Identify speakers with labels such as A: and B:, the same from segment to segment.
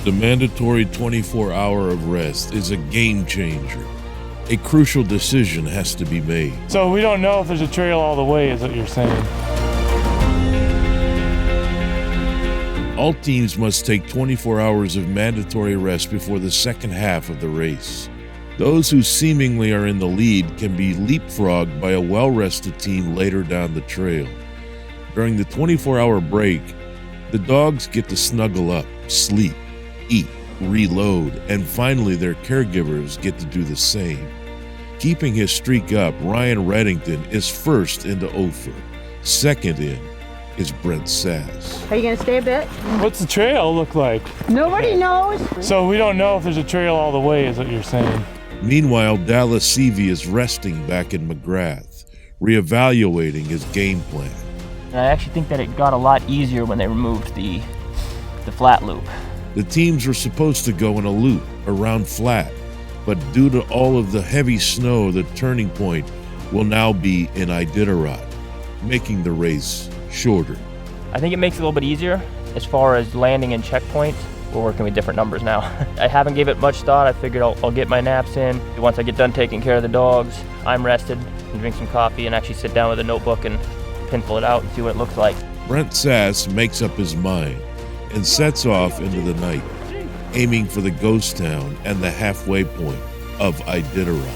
A: The mandatory 24-hour of rest is a game changer. A crucial decision has to be made.
B: So we don't know if there's a trail all the way, is what you're saying?
A: All teams must take 24 hours of mandatory rest before the second half of the race. Those who seemingly are in the lead can be leapfrogged by a well-rested team later down the trail. During the 24-hour break, the dogs get to snuggle up, sleep, eat, reload, and finally their caregivers get to do the same. Keeping his streak up, Ryan Redington is first into Ophir. Second in is Brent Sass.
C: Are you going to stay a bit?
B: What's the trail look like?
C: Nobody knows.
B: So we don't know if there's a trail all the way, is what you're saying?
A: Meanwhile, Dallas Seavey is resting back in McGrath, reevaluating his game plan.
D: I actually think that it got a lot easier when they removed the flat loop.
A: The teams were supposed to go in a loop around flat, but due to all of the heavy snow, the turning point will now be in Iditarod, making the race shorter.
D: I think it makes it a little bit easier as far as landing and checkpoints. We're working with different numbers now. I haven't gave it much thought. I figured I'll get my naps in. Once I get done taking care of the dogs, I'm rested, and drink some coffee and actually sit down with a notebook and pencil it out and see what it looks like.
A: Brent Sass makes up his mind and sets off into the night, aiming for the ghost town and the halfway point of Iditarod.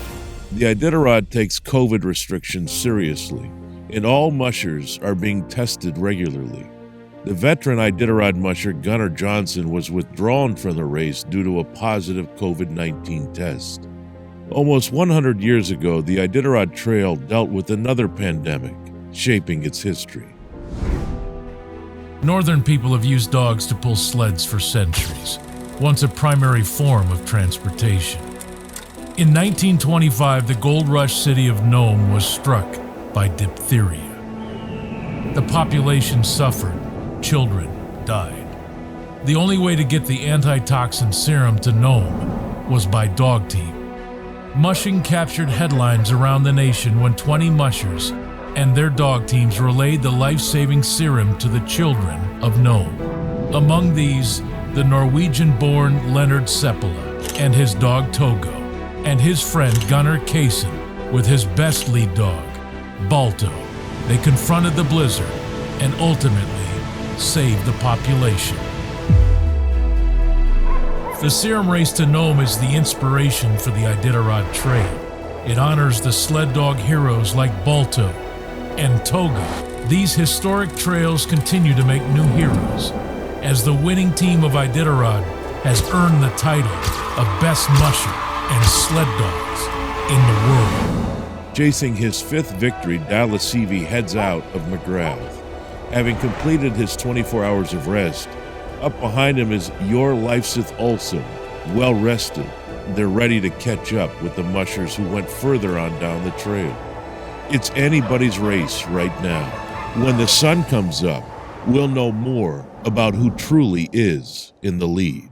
A: The Iditarod takes COVID restrictions seriously, and all mushers are being tested regularly. The veteran Iditarod musher Gunnar Johnson was withdrawn from the race due to a positive COVID-19 test. Almost 100 years ago, the Iditarod Trail dealt with another pandemic, shaping its history.
E: Northern people have used dogs to pull sleds for centuries, once a primary form of transportation. In 1925, the gold rush city of Nome was struck by diphtheria. The population suffered, children died. The only way to get the antitoxin serum to Nome was by dog team. Mushing captured headlines around the nation when 20 mushers and their dog teams relayed the life-saving serum to the children of Nome. Among these, the Norwegian-born Leonhard Seppala and his dog Togo, and his friend Gunnar Johnson with his best lead dog, Balto. They confronted the blizzard and ultimately saved the population. The serum race to Nome is the inspiration for the Iditarod Trail. It honors the sled dog heroes like Balto and Togo. These historic trails continue to make new heroes, as the winning team of Iditarod has earned the title of Best Musher and Sled Dogs in the world.
A: Chasing his fifth victory, Dallas Seavey heads out of McGrath. Having completed his 24 hours of rest, up behind him is Your Lifesith Olsen, well rested. They're ready to catch up with the mushers who went further on down the trail. It's anybody's race right now. When the sun comes up, we'll know more about who truly is in the lead.